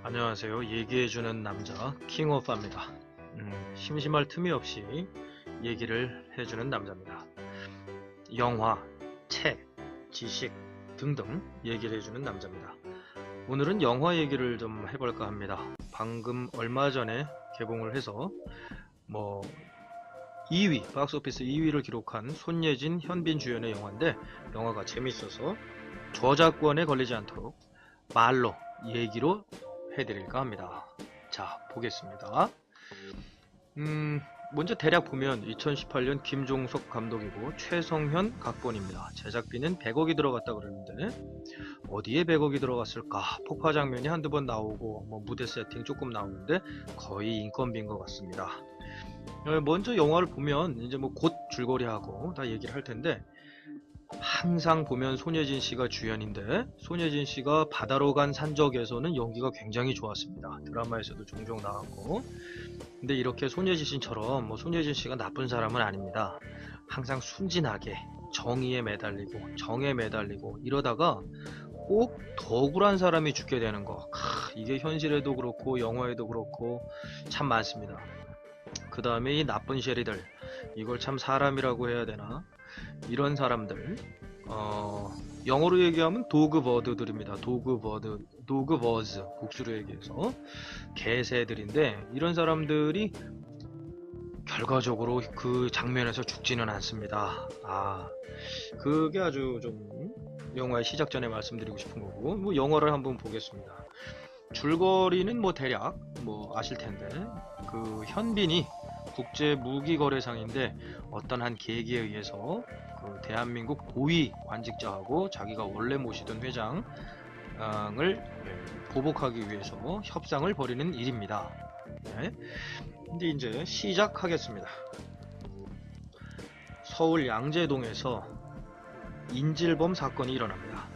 안녕하세요. 얘기해주는 남자 킹오파입니다. 심심할 틈이 없이 얘기를 해주는 남자입니다. 영화, 책, 지식 등등 얘기를 해주는 남자입니다. 오늘은 영화 얘기를 좀 해볼까 합니다. 방금 얼마 전에 개봉을 해서 2위, 박스오피스 2위를 기록한 손예진, 현빈 주연의 영화인데 영화가 재밌어서 저작권에 걸리지 않도록 말로, 얘기로 해드릴까 합니다. 자, 보겠습니다. 먼저 대략 보면 2018년 김종석 감독이고 최성현 각본입니다. 제작비는 100억이 들어갔다 그러는데 어디에 100억이 들어갔을까? 폭파 장면이 한두 번 나오고 무대 세팅 조금 나오는데 거의 인건비인 것 같습니다. 먼저 영화를 보면 이제 곧 줄거리하고 다 얘기를 할 텐데 항상 보면 손예진 씨가 주연인데 손예진 씨가 바다로 간 산적에서는 연기가 굉장히 좋았습니다. 드라마에서도 종종 나왔고. 근데 이렇게 손예진 씨처럼 손예진 씨가 나쁜 사람은 아닙니다. 항상 순진하게 정의에 매달리고 정에 매달리고 이러다가 꼭 더 억울한 사람이 죽게 되는 거. 이게 현실에도 그렇고 영화에도 그렇고 참 많습니다. 그 다음에 이 나쁜 쉐리들, 이걸 참 사람이라고 해야 되나? 이런 사람들, 영어로 얘기하면 도그버드들입니다. 도그버즈, 복수로 얘기해서 개새들인데 이런 사람들이 결과적으로 그 장면에서 죽지는 않습니다. 그게 아주 좀 영화의 시작 전에 말씀드리고 싶은 거고, 영화를 한번 보겠습니다. 줄거리는 대략 아실 텐데, 그 현빈이 국제 무기거래상인데 어떤 한 계기에 의해서 그 대한민국 고위 관직자하고 자기가 원래 모시던 회장을 보복하기 위해서 협상을 벌이는 일입니다. 네. 근데 이제 시작하겠습니다. 서울 양재동에서 인질범 사건이 일어납니다.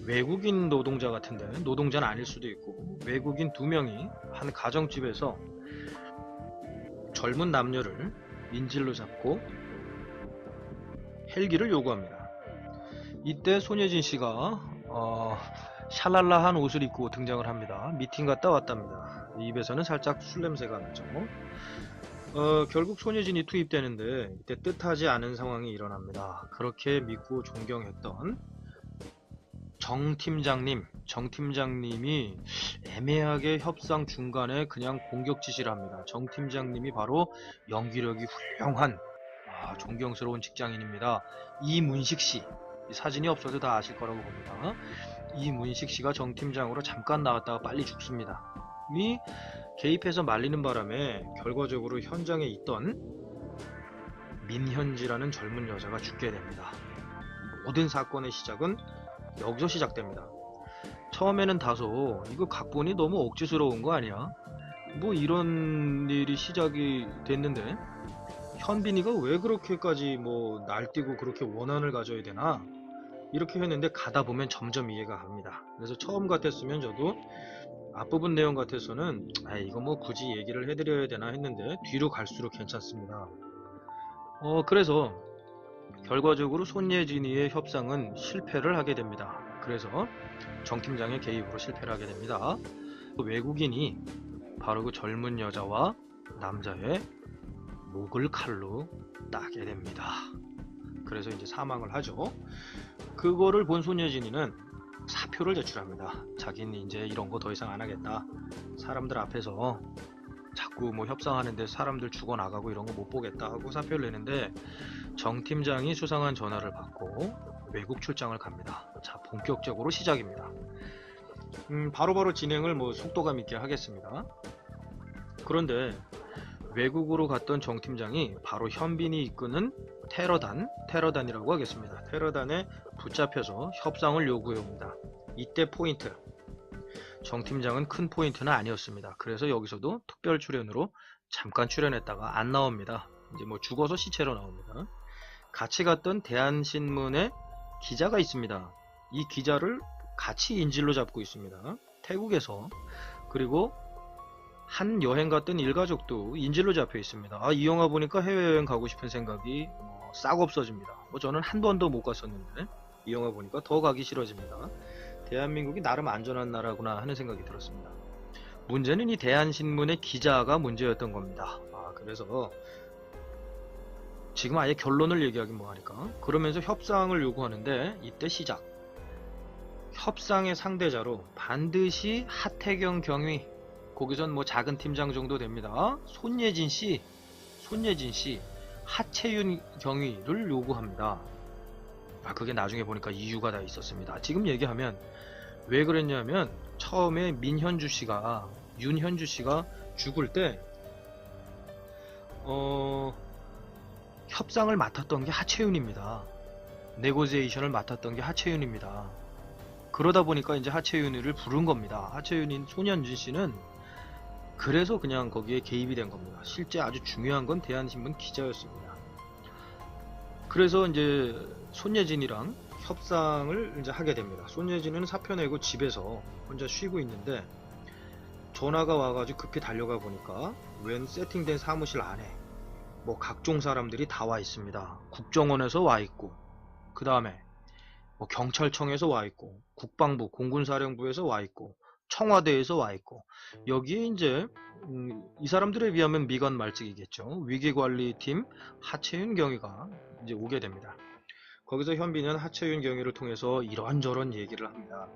외국인 노동자 같은데, 노동자는 아닐 수도 있고 외국인 2명이 한 가정집에서 젊은 남녀를 인질로 잡고 헬기를 요구합니다. 이때 손예진 씨가 샤랄라한 옷을 입고 등장을 합니다. 미팅 갔다 왔답니다. 입에서는 살짝 술 냄새가 나죠. 결국 손예진이 투입되는데 이때 뜻하지 않은 상황이 일어납니다. 그렇게 믿고 존경했던 정 팀장님이 애매하게 협상 중간에 그냥 공격 지시를 합니다. 정 팀장님이 바로 연기력이 훌륭한 존경스러운 직장인입니다. 이문식 씨, 사진이 없어도 다 아실 거라고 봅니다. 이문식 씨가 정 팀장으로 잠깐 나왔다가 빨리 죽습니다. 이 개입해서 말리는 바람에 결과적으로 현장에 있던 민현지라는 젊은 여자가 죽게 됩니다. 모든 사건의 시작은 여기서 시작됩니다. 처음에는 다소 이거 각본이 너무 억지스러운 거 아니야? 이런 일이 시작이 됐는데 현빈이가 왜 그렇게까지 날뛰고 그렇게 원한을 가져야 되나? 이렇게 했는데 가다 보면 점점 이해가 갑니다. 그래서 처음 같았으면 저도 앞부분 내용 같아서는 이거 굳이 얘기를 해드려야 되나 했는데 뒤로 갈수록 괜찮습니다. 그래서 결과적으로 손예진이의 협상은 실패를 하게 됩니다. 그래서 정 팀장의 개입으로 실패를 하게 됩니다. 외국인이 바로 그 젊은 여자와 남자의 목을 칼로 따게 됩니다. 그래서 이제 사망을 하죠. 그거를 본 손예진이는 사표를 제출합니다. 자기는 이제 이런 거 더 이상 안 하겠다. 사람들 앞에서 자꾸 협상하는데 사람들 죽어나가고 이런 거 못 보겠다 하고 사표를 내는데 정 팀장이 수상한 전화를 받고 외국 출장을 갑니다. 자, 본격적으로 시작입니다. 바로바로 진행을 속도감 있게 하겠습니다. 그런데 외국으로 갔던 정 팀장이 바로 현빈이 이끄는 테러단이라고 하겠습니다. 테러단에 붙잡혀서 협상을 요구해 옵니다. 이때 포인트. 정 팀장은 큰 포인트는 아니었습니다. 그래서 여기서도 특별 출연으로 잠깐 출연했다가 안 나옵니다. 이제 죽어서 시체로 나옵니다. 같이 갔던 대한신문의 기자가 있습니다. 이 기자를 같이 인질로 잡고 있습니다. 태국에서. 그리고 한 여행 갔던 일가족도 인질로 잡혀 있습니다. 이 영화 보니까 해외여행 가고 싶은 생각이 싹 없어집니다. 저는 한 번도 못 갔었는데 이 영화 보니까 더 가기 싫어집니다. 대한민국이 나름 안전한 나라구나 하는 생각이 들었습니다. 문제는 이 대한신문의 기자가 문제였던 겁니다. 그래서 지금 아예 결론을 얘기하기 뭐하니까 그러면서 협상을 요구하는데 이때 시작. 협상의 상대자로 반드시 하태경 경위, 거기선 뭐 작은 팀장 정도 됩니다. 손예진 씨, 하채윤 경위를 요구합니다. 그게 나중에 보니까 이유가 다 있었습니다. 지금 얘기하면 왜 그랬냐면 처음에 윤현주 씨가 죽을 때 협상을 맡았던 게 하채윤입니다. 네고지에이션을 맡았던 게 하채윤입니다. 그러다 보니까 이제 하채윤이를 부른 겁니다. 하채윤인 손현진 씨는 그래서 그냥 거기에 개입이 된 겁니다. 실제 아주 중요한 건 대한신문 기자였습니다. 그래서 이제 손예진이랑 협상을 이제 하게 됩니다. 손예진은 사표 내고 집에서 혼자 쉬고 있는데 전화가 와가지고 급히 달려가 보니까 웬 세팅된 사무실 안에 뭐 각종 사람들이 다 와 있습니다. 국정원에서 와 있고, 그 다음에 뭐 경찰청에서 와 있고, 국방부, 공군사령부에서 와 있고, 청와대에서 와 있고, 여기에 이제 이 사람들에 비하면 미건 말직이겠죠. 위기관리팀 하채윤 경위가 이제 오게 됩니다. 거기서 현빈은 하채윤 경위를 통해서 이런저런 얘기를 합니다.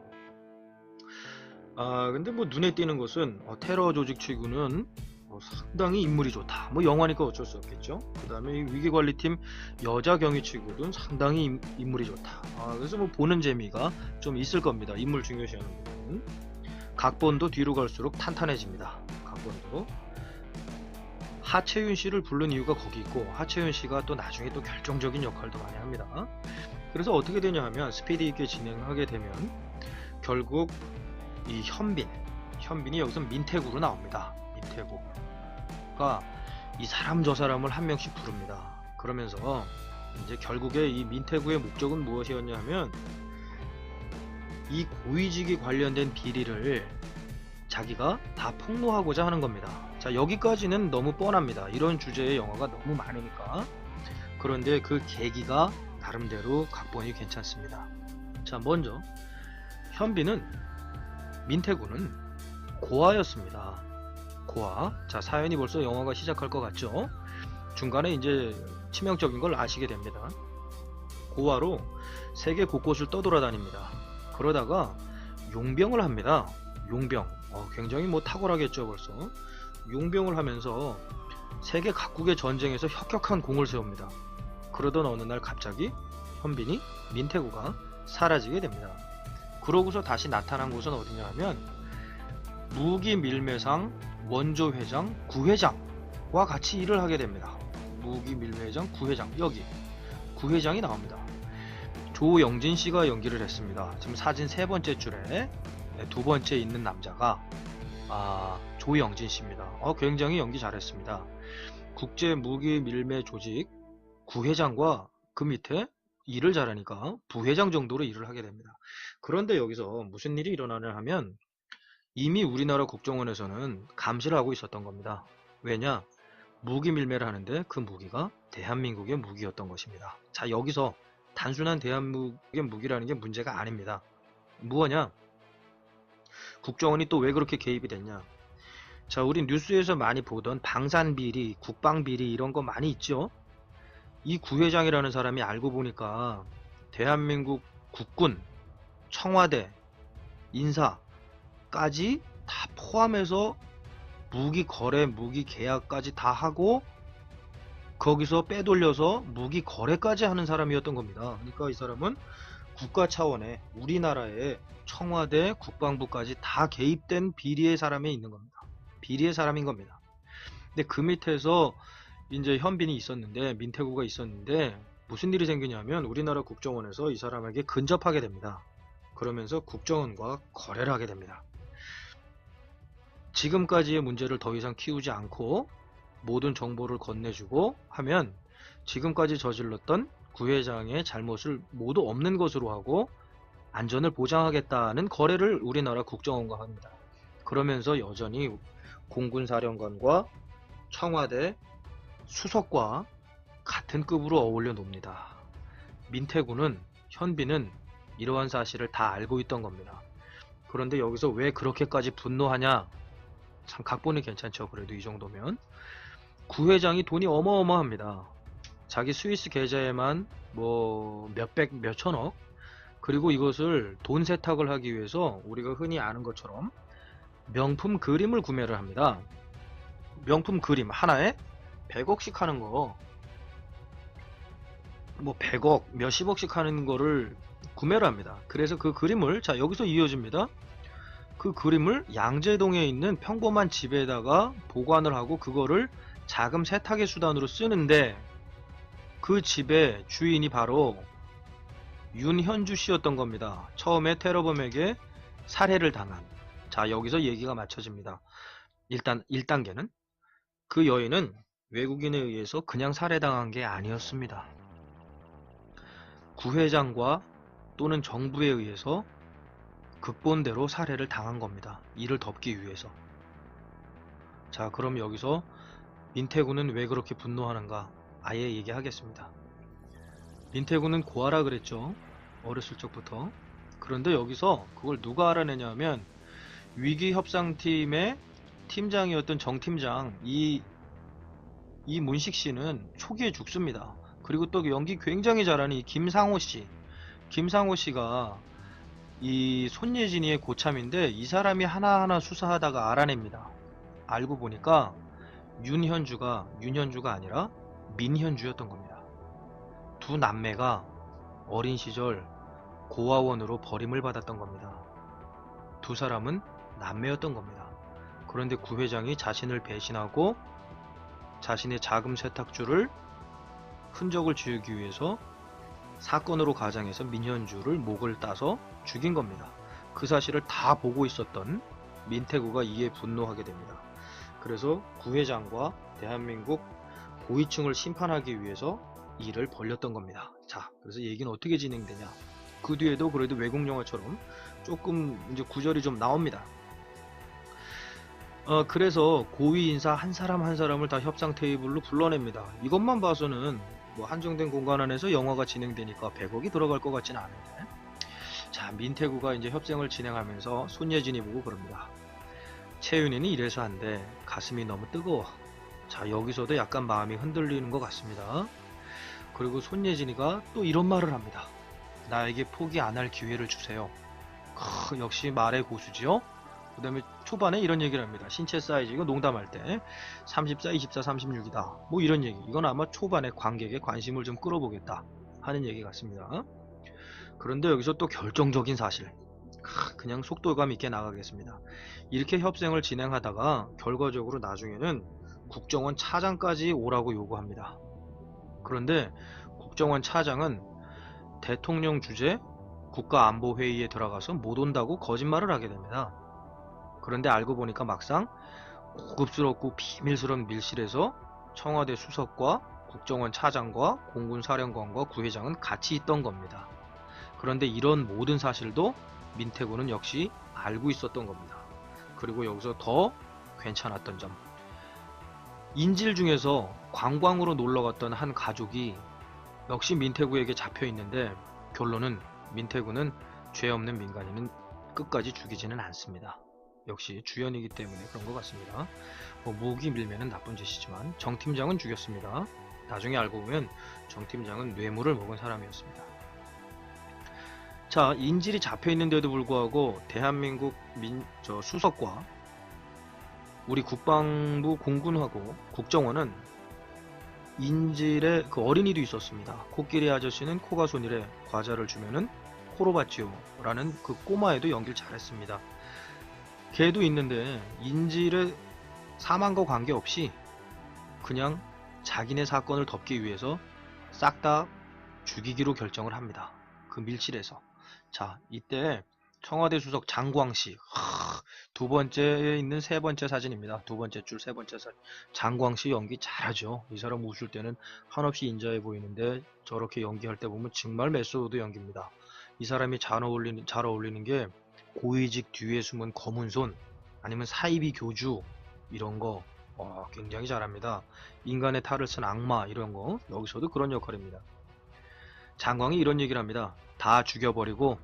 근데 뭐 눈에 띄는 것은 테러 조직 치고는 상당히 인물이 좋다. 뭐 영화니까 어쩔 수 없겠죠. 그 다음에 위기관리팀 여자 경위치고는 상당히 인물이 좋다. 그래서 뭐 보는 재미가 좀 있을 겁니다. 인물 중요시하는 부분. 각본도 뒤로 갈수록 탄탄해집니다. 각본도. 하채윤 씨를 부른 이유가 거기 있고, 하채윤 씨가 또 나중에 또 결정적인 역할도 많이 합니다. 그래서 어떻게 되냐 하면 스피디 있게 진행하게 되면 결국 이 현빈이 여기서 민태구로 나옵니다. 민태구가 이 사람 저 사람을 한 명씩 부릅니다. 그러면서 이제 결국에 이 민태구의 목적은 무엇이었냐 하면 이 고위직이 관련된 비리를 자기가 다 폭로하고자 하는 겁니다. 자, 여기까지는 너무 뻔합니다. 이런 주제의 영화가 너무 많으니까. 그런데 그 계기가 나름대로 각본이 괜찮습니다. 자, 먼저 민태구는 고아였습니다. 고아. 자, 사연이 벌써 영화가 시작할 것 같죠? 중간에 이제 치명적인 걸 아시게 됩니다. 고아로 세계 곳곳을 떠돌아다닙니다. 그러다가 용병을 합니다. 용병. 굉장히 뭐 탁월하겠죠, 벌써. 용병을 하면서 세계 각국의 전쟁에서 혁혁한 공을 세웁니다. 그러던 어느 날 갑자기 민태구가 사라지게 됩니다. 그러고서 다시 나타난 곳은 어디냐 하면 무기밀매상 원조회장 구회장과 같이 일을 하게 됩니다. 무기밀매장 구회장, 여기 구회장이 나옵니다. 조영진 씨가 연기를 했습니다. 지금 사진 세 번째 줄에 두 번째 있는 남자가 조영진 씨입니다. 굉장히 연기 잘했습니다. 국제무기밀매 조직 구회장과 그 밑에 일을 잘하니까 부회장 정도로 일을 하게 됩니다. 그런데 여기서 무슨 일이 일어나냐 하면 이미 우리나라 국정원에서는 감시를 하고 있었던 겁니다. 왜냐? 무기 밀매를 하는데 그 무기가 대한민국의 무기였던 것입니다. 자, 여기서 단순한 대한민국의 무기라는 게 문제가 아닙니다. 무엇냐? 국정원이 또 왜 그렇게 개입이 됐냐? 자, 우리 뉴스에서 많이 보던 방산비리, 국방비리 이런 거 많이 있죠? 이 구회장이라는 사람이 알고 보니까 대한민국 국군, 청와대, 인사까지 다 포함해서 무기 거래, 무기 계약까지 다 하고 거기서 빼돌려서 무기 거래까지 하는 사람이었던 겁니다. 그러니까 이 사람은 국가 차원의 우리나라의 청와대, 국방부까지 다 개입된 비리의 사람이 있는 겁니다. 비리의 사람인 겁니다. 근데 그 밑에서 이제 현빈이 있었는데, 민태구가 있었는데 무슨 일이 생기냐면 우리나라 국정원에서 이 사람에게 근접하게 됩니다. 그러면서 국정원과 거래를 하게 됩니다. 지금까지의 문제를 더 이상 키우지 않고 모든 정보를 건네주고 하면 지금까지 저질렀던 구회장의 잘못을 모두 없는 것으로 하고 안전을 보장하겠다는 거래를 우리나라 국정원과 합니다. 그러면서 여전히 공군사령관과 청와대 수석과 같은 급으로 어울려 놉니다. 민태구는, 현빈은 이러한 사실을 다 알고 있던 겁니다. 그런데 여기서 왜 그렇게까지 분노하냐? 참 각본이 괜찮죠. 그래도 이 정도면. 구회장이 돈이 어마어마합니다. 자기 스위스 계좌에만 뭐 몇백, 몇천억. 그리고 이것을 돈 세탁을 하기 위해서 우리가 흔히 아는 것처럼 명품 그림을 구매를 합니다. 명품 그림 하나에 100억씩 하는 거, 뭐 100억, 몇십억씩 하는 거를 구매를 합니다. 그래서 그 그림을, 자, 여기서 이어집니다. 그 그림을 양재동에 있는 평범한 집에다가 보관을 하고 그거를 자금 세탁의 수단으로 쓰는데, 그 집의 주인이 바로 윤현주 씨였던 겁니다. 처음에 테러범에게 살해를 당한. 자, 여기서 얘기가 맞춰집니다. 일단 1단계는 그 여인은 외국인에 의해서 그냥 살해당한 게 아니었습니다. 구회장과 또는 정부에 의해서 극본대로 살해를 당한 겁니다. 이를 덮기 위해서. 자, 그럼 여기서 민태구는 왜 그렇게 분노하는가? 아예 얘기하겠습니다. 민태구는 고아라 그랬죠. 어렸을 적부터. 그런데 여기서 그걸 누가 알아내냐면 위기협상팀의 팀장이었던 정팀장 이 문식 씨는 초기에 죽습니다. 그리고 또 연기 굉장히 잘하는 이 김상호 씨. 김상호 씨가 이 손예진이의 고참인데 이 사람이 하나하나 수사하다가 알아냅니다. 알고 보니까 윤현주가 아니라 민현주였던 겁니다. 두 남매가 어린 시절 고아원으로 버림을 받았던 겁니다. 두 사람은 남매였던 겁니다. 그런데 구 회장이 자신을 배신하고 자신의 자금 세탁주를 흔적을 지우기 위해서 사건으로 가장해서 민현주를 목을 따서 죽인 겁니다. 그 사실을 다 보고 있었던 민태구가 이에 분노하게 됩니다. 그래서 구 회장과 대한민국 고위층을 심판하기 위해서 일을 벌였던 겁니다. 자, 그래서 얘기는 어떻게 진행되냐? 그 뒤에도 그래도 외국 영화처럼 조금 이제 구절이 좀 나옵니다. 그래서 고위 인사 한 사람 한 사람을 다 협상 테이블로 불러냅니다. 이것만 봐서는 뭐 한정된 공간 안에서 영화가 진행되니까 100억이 들어갈 것 같지는 않은데. 자, 민태구가 이제 협상을 진행하면서 손예진이 보고 그럽니다. 채윤이는 이래서 한데 가슴이 너무 뜨거워. 자, 여기서도 약간 마음이 흔들리는 것 같습니다. 그리고 손예진이가 또 이런 말을 합니다. 나에게 포기 안 할 기회를 주세요. 역시 말의 고수지요. 그 다음에 초반에 이런 얘기를 합니다. 신체 사이즈, 이거 농담할 때 34, 24, 36이다 뭐 이런 얘기. 이건 아마 초반에 관객의 관심을 좀 끌어보겠다 하는 얘기 같습니다. 그런데 여기서 또 결정적인 사실, 그냥 속도감 있게 나가겠습니다. 이렇게 협상을 진행하다가 결과적으로 나중에는 국정원 차장까지 오라고 요구합니다. 그런데 국정원 차장은 대통령 주재 국가안보회의에 들어가서 못 온다고 거짓말을 하게 됩니다. 그런데 알고 보니까 막상 고급스럽고 비밀스러운 밀실에서 청와대 수석과 국정원 차장과 공군사령관과 구회장은 같이 있던 겁니다. 그런데 이런 모든 사실도 민태구는 역시 알고 있었던 겁니다. 그리고 여기서 더 괜찮았던 점, 인질 중에서 관광으로 놀러갔던 한 가족이 역시 민태구에게 잡혀 있는데 결론은 민태구는 죄 없는 민간인은 끝까지 죽이지는 않습니다. 역시 주연이기 때문에 그런 것 같습니다. 뭐 무기 밀면은 나쁜 짓이지만 정 팀장은 죽였습니다. 나중에 알고 보면 정 팀장은 뇌물을 먹은 사람이었습니다. 자, 인질이 잡혀 있는데도 불구하고 대한민국 수석과 우리 국방부 공군하고 국정원은 인질의 그 어린이도 있었습니다. 코끼리 아저씨는 코가 손이래 과자를 주면은 코로 받지요 라는 그 꼬마애도 연기를 잘했습니다. 걔도 있는데 인질의 사망과 관계없이 그냥 자기네 사건을 덮기 위해서 싹 다 죽이기로 결정을 합니다. 그 밀실에서. 자, 이때 청와대 수석 장광씨, 두 번째에 있는 세 번째 사진입니다. 두 번째 줄 세 번째 사진. 장광씨 연기 잘하죠. 이 사람 웃을 때는 한없이 인자해 보이는데 저렇게 연기할 때 보면 정말 메소드 연기입니다. 이 사람이 잘 어울리는 게 고위직 뒤에 숨은 검은 손, 아니면 사이비 교주 이런 거 굉장히 잘합니다. 인간의 탈을 쓴 악마 이런 거 여기서도 그런 역할입니다. 장광이 이런 얘기를 합니다. 다 죽여버리고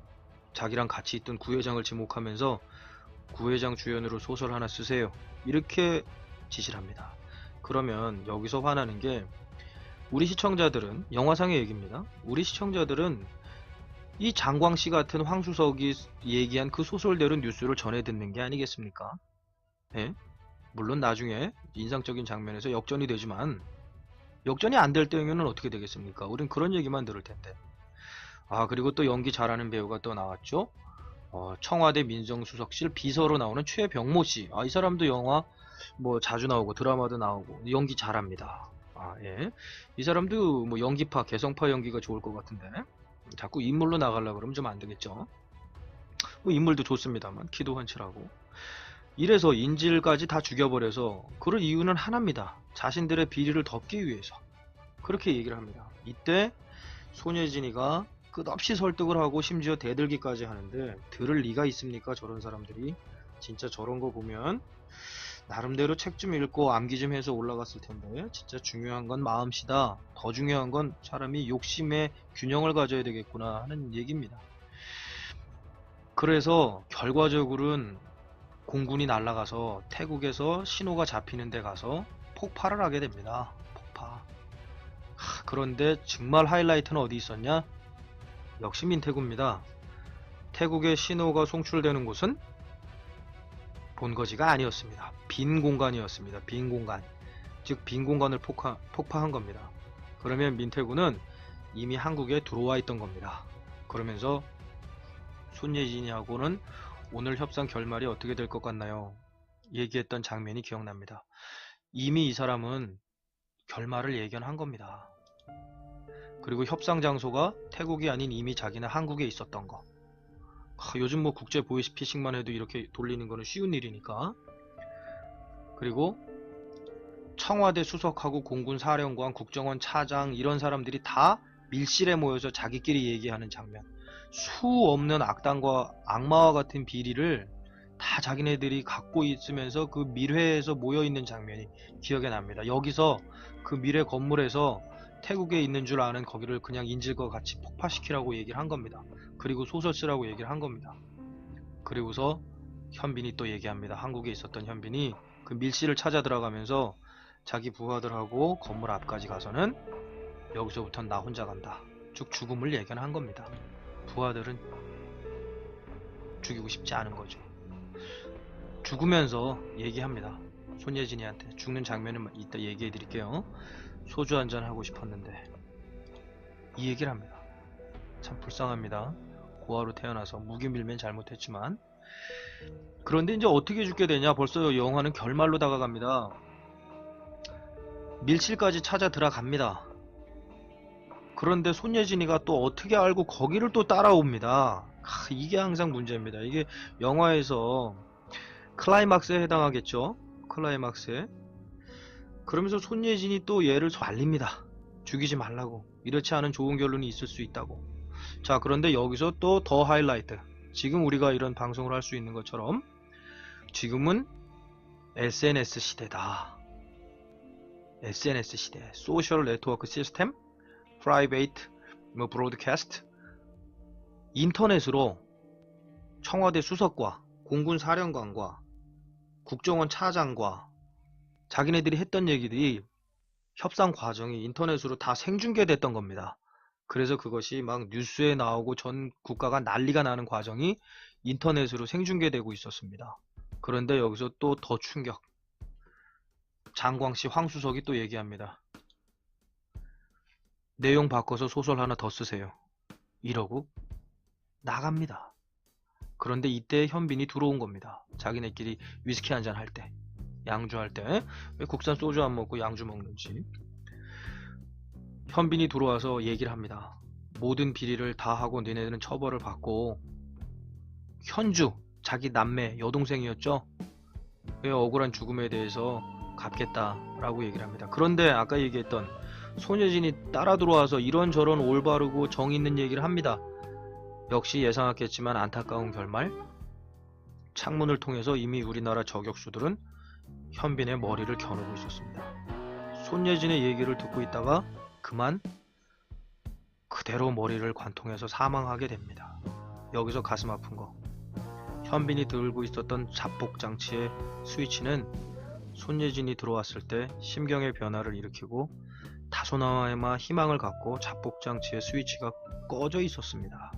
자기랑 같이 있던 구회장을 지목하면서 구회장 주연으로 소설 하나 쓰세요. 이렇게 지시를 합니다. 그러면 여기서 화나는 게 우리 시청자들은 영화상의 얘기입니다. 우리 시청자들은 이 장광씨 같은 황수석이 얘기한 그 소설대로 뉴스를 전해 듣는 게 아니겠습니까? 예? 물론 나중에 인상적인 장면에서 역전이 되지만 역전이 안 될 때면 어떻게 되겠습니까? 우린 그런 얘기만 들을 텐데. 아, 그리고 또 연기 잘하는 배우가 또 나왔죠. 청와대 민정수석실 비서로 나오는 최병모 씨. 아, 이 사람도 영화 뭐 자주 나오고 드라마도 나오고 연기 잘합니다. 아, 예. 이 사람도 뭐 연기파, 개성파 연기가 좋을 것 같은데 자꾸 인물로 나가려고 그러면 좀 안 되겠죠. 뭐 인물도 좋습니다만 키도 훤칠하고. 이래서 인질까지 다 죽여버려서 그럴 이유는 하나입니다. 자신들의 비리를 덮기 위해서. 그렇게 얘기를 합니다. 이때 손예진이가 끝없이 설득을 하고 심지어 대들기까지 하는데 들을 리가 있습니까? 저런 사람들이. 진짜 저런 거 보면 나름대로 책 좀 읽고 암기 좀 해서 올라갔을 텐데 진짜 중요한 건 마음씨다. 더 중요한 건 사람이 욕심의 균형을 가져야 되겠구나 하는 얘기입니다. 그래서 결과적으로는 공군이 날아가서 태국에서 신호가 잡히는 데 가서 폭발을 하게 됩니다. 폭파. 그런데 정말 하이라이트는 어디 있었냐? 역시 민태구입니다. 태국의 신호가 송출되는 곳은 본거지가 아니었습니다. 빈 공간이었습니다. 빈 공간. 즉 빈 공간을 폭파한 겁니다. 그러면 민태구는 이미 한국에 들어와 있던 겁니다. 그러면서 손예진이하고는 오늘 협상 결말이 어떻게 될 것 같나요? 얘기했던 장면이 기억납니다. 이미 이 사람은 결말을 예견한 겁니다. 그리고 협상 장소가 태국이 아닌 이미 자기는 한국에 있었던 거. 요즘 뭐 국제 보이스피싱만 해도 이렇게 돌리는 거는 쉬운 일이니까. 그리고 청와대 수석하고 공군 사령관, 국정원 차장 이런 사람들이 다 밀실에 모여서 자기끼리 얘기하는 장면. 수 없는 악당과 악마와 같은 비리를 다 자기네들이 갖고 있으면서 그 밀회에서 모여있는 장면이 기억에 납니다. 여기서 그 밀회 건물에서 태국에 있는 줄 아는 거기를 그냥 인질과 같이 폭파시키라고 얘기를 한 겁니다. 그리고 소설 쓰라고 얘기를 한 겁니다. 그리고서 현빈이 또 얘기합니다. 한국에 있었던 현빈이 그 밀실을 찾아 들어가면서 자기 부하들하고 건물 앞까지 가서는 여기서부터는 나 혼자 간다. 즉 죽음을 예견한 겁니다. 부하들은 죽이고 싶지 않은 거죠. 죽으면서 얘기합니다. 손예진이한테 죽는 장면은 이따 얘기해 드릴게요. 소주 한잔 하고 싶었는데 이 얘기를 합니다. 참 불쌍합니다. 고아로 태어나서 무기 밀면 잘못했지만. 그런데 이제 어떻게 죽게 되냐. 벌써 영화는 결말로 다가갑니다. 밀실까지 찾아 들어갑니다. 그런데 손예진이가 또 어떻게 알고 거기를 또 따라옵니다. 이게 항상 문제입니다. 이게 영화에서 클라이막스에 해당하겠죠. 클라이막스에. 그러면서 손예진이 또 얘를 말립니다. 죽이지 말라고. 이렇지 않은 좋은 결론이 있을 수 있다고. 자, 그런데 여기서 또 더 하이라이트. 지금 우리가 이런 방송을 할 수 있는 것처럼 지금은 SNS 시대다. SNS 시대. 소셜 네트워크 시스템, 프라이베이트, 브로드캐스트. 인터넷으로 청와대 수석과 공군 사령관과 국정원 차장과 자기네들이 했던 얘기들이 협상 과정이 인터넷으로 다 생중계됐던 겁니다. 그래서 그것이 막 뉴스에 나오고 전 국가가 난리가 나는 과정이 인터넷으로 생중계되고 있었습니다. 그런데 여기서 또 더 충격. 장광씨 황수석이 또 얘기합니다. 내용 바꿔서 소설 하나 더 쓰세요. 이러고 나갑니다. 그런데 이때 현빈이 들어온 겁니다. 자기네끼리 위스키 한잔 할 때, 양주할 때. 왜 국산 소주 안 먹고 양주 먹는지. 현빈이 들어와서 얘기를 합니다. 모든 비리를 다 하고 너네들은 처벌을 받고 현주, 자기 남매, 여동생이었죠? 그 억울한 죽음에 대해서 갚겠다라고 얘기를 합니다. 그런데 아까 얘기했던 손예진이 따라 들어와서 이런저런 올바르고 정의 있는 얘기를 합니다. 역시 예상했겠지만 안타까운 결말. 창문을 통해서 이미 우리나라 저격수들은 현빈의 머리를 겨누고 있었습니다. 손예진의 얘기를 듣고 있다가 그만 그대로 머리를 관통해서 사망하게 됩니다. 여기서 가슴 아픈 거. 현빈이 들고 있었던 잡폭장치의 스위치는 손예진이 들어왔을 때 심경의 변화를 일으키고 다소나마 희망을 갖고 잡폭장치의 스위치가 꺼져 있었습니다.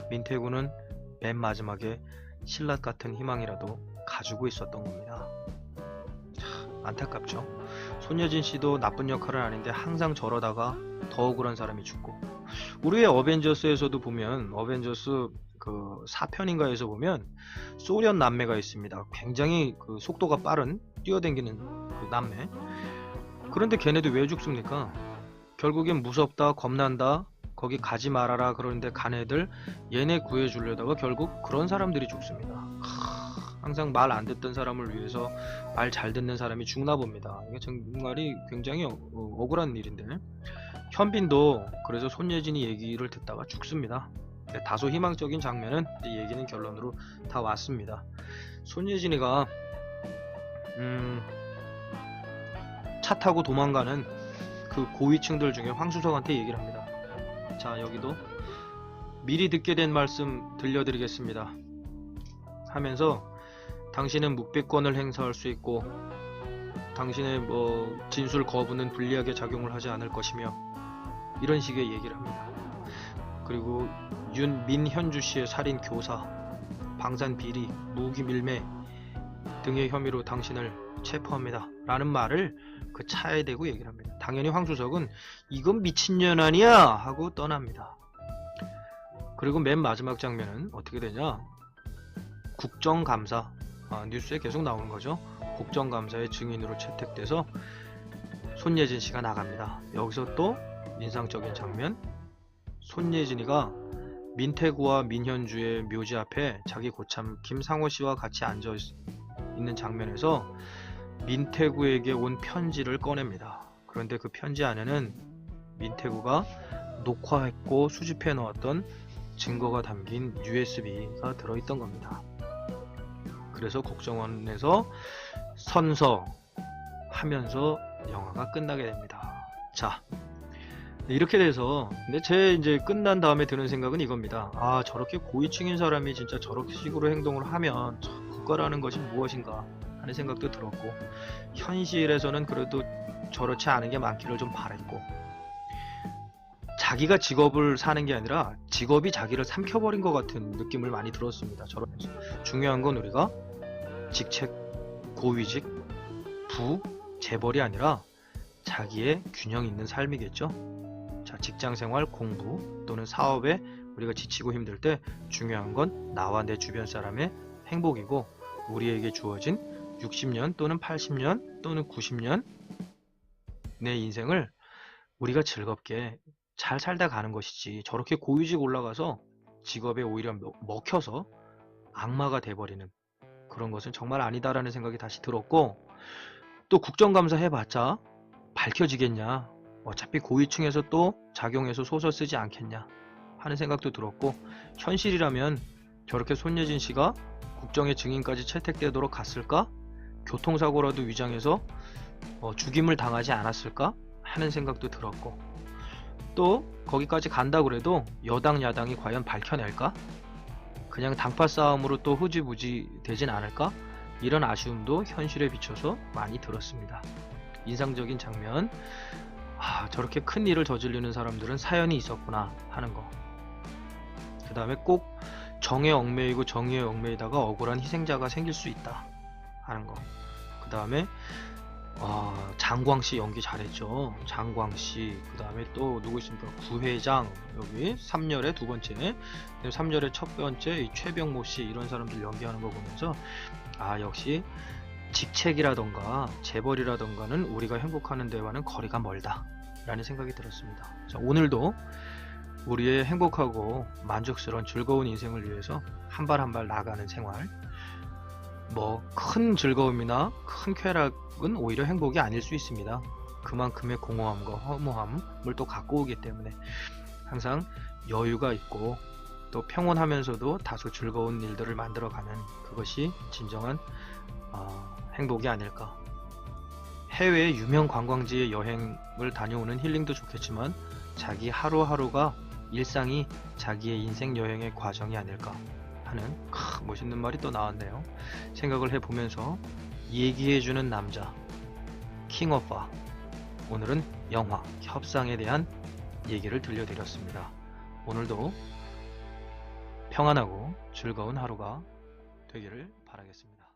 민태구는 맨 마지막에 신라 같은 희망이라도 가지고 있었던 겁니다. 참 안타깝죠. 손예진 씨도 나쁜 역할은 아닌데 항상 저러다가 더 억울한 사람이 죽고, 우리의 어벤져스에서도 보면 어벤져스 그 4편인가에서 보면 소련 남매가 있습니다. 굉장히 그 속도가 빠른 뛰어댕기는 그 남매. 그런데 걔네도 왜 죽습니까? 결국엔 무섭다, 겁난다, 거기 가지 말아라 그러는데 간 애들 얘네 구해주려다가 결국 그런 사람들이 죽습니다. 항상 말 안 듣던 사람을 위해서 말 잘 듣는 사람이 죽나 봅니다. 이게 정말이 굉장히 억울한 일인데, 현빈도 그래서 손예진이 얘기를 듣다가 죽습니다. 다소 희망적인 장면은 이제 얘기는 결론으로 다 왔습니다. 손예진이가 차 타고 도망가는 그 고위층들 중에 황수석한테 얘기를 합니다. 자, 여기도 미리 듣게 된 말씀 들려드리겠습니다 하면서, 당신은 묵비권을 행사할 수 있고 당신의 진술 거부는 불리하게 작용을 하지 않을 것이며, 이런 식의 얘기를 합니다. 그리고 민현주 씨의 살인 교사, 방산 비리, 무기 밀매 등의 혐의로 당신을 체포합니다 라는 말을 그 차에 대고 얘기를 합니다. 당연히 황수석은 이건 미친년 아니야 하고 떠납니다. 그리고 맨 마지막 장면은 어떻게 되냐, 국정감사, 뉴스에 계속 나오는 거죠. 국정감사의 증인으로 채택돼서 손예진 씨가 나갑니다. 여기서 또 인상적인 장면, 손예진이가 민태구와 민현주의 묘지 앞에 자기 고참 김상호 씨와 같이 앉아 있는 장면에서 민태구에게 온 편지를 꺼냅니다. 그런데 그 편지 안에는 민태구가 녹화했고 수집해 놓았던 증거가 담긴 USB가 들어있던 겁니다. 그래서 국정원에서 선서하면서 영화가 끝나게 됩니다. 자, 이렇게 돼서, 근데 제 이제 끝난 다음에 드는 생각은 이겁니다. 아, 저렇게 고위층인 사람이 진짜 저렇게 식으로 행동을 하면 참 국가라는 것이 무엇인가 하는 생각도 들었고, 현실에서는 그래도 저렇지 않은 게 많기를 좀 바랬고, 자기가 직업을 사는 게 아니라 직업이 자기를 삼켜버린 것 같은 느낌을 많이 들었습니다. 저러면서 중요한 건 우리가 직책, 고위직, 부, 재벌이 아니라 자기의 균형 있는 삶이겠죠. 자, 직장생활, 공부 또는 사업에 우리가 지치고 힘들 때 중요한 건 나와 내 주변 사람의 행복이고, 우리에게 주어진 60년 또는 80년 또는 90년 내 인생을 우리가 즐겁게 잘 살다 가는 것이지, 저렇게 고위직 올라가서 직업에 오히려 먹혀서 악마가 돼버리는 그런 것은 정말 아니다라는 생각이 다시 들었고, 또 국정감사 해봤자 밝혀지겠냐, 어차피 고위층에서 또 작용해서 소설 쓰지 않겠냐 하는 생각도 들었고, 현실이라면 저렇게 손예진 씨가 국정의 증인까지 채택되도록 갔을까? 교통사고라도 위장해서 죽임을 당하지 않았을까? 하는 생각도 들었고, 또 거기까지 간다 그래도 여당 야당이 과연 밝혀낼까? 그냥 당파 싸움으로 또 흐지부지 되진 않을까? 이런 아쉬움도 현실에 비춰서 많이 들었습니다. 인상적인 장면, 저렇게 큰 일을 저지르는 사람들은 사연이 있었구나 하는 거. 그 다음에 꼭 정에 얽매이고 정의에 얽매이다가 억울한 희생자가 생길 수 있다 하는 거. 그 다음에 장광씨 연기 잘했죠. 장광씨. 그 다음에 또 누구 있습니까? 구회장, 여기 3열의 두 번째, 3열의 첫 번째 최병모씨, 이런 사람들 연기하는 거 보면서 역시 직책이라던가 재벌이라던가는 우리가 행복하는 데와는 거리가 멀다 라는 생각이 들었습니다. 자, 오늘도 우리의 행복하고 만족스러운 즐거운 인생을 위해서 한 발 한 발 나가는 생활, 큰 즐거움이나 큰 쾌락은 오히려 행복이 아닐 수 있습니다. 그만큼의 공허함과 허무함을 또 갖고 오기 때문에 항상 여유가 있고 또 평온하면서도 다소 즐거운 일들을 만들어가는 그것이 진정한 행복이 아닐까. 해외의 유명 관광지에 여행을 다녀오는 힐링도 좋겠지만 자기 하루하루가 일상이 자기의 인생 여행의 과정이 아닐까 하는 멋있는 말이 또 나왔네요. 생각을 해보면서 얘기해주는 남자 킹오빠, 오늘은 영화 협상에 대한 얘기를 들려드렸습니다. 오늘도 평안하고 즐거운 하루가 되기를 바라겠습니다.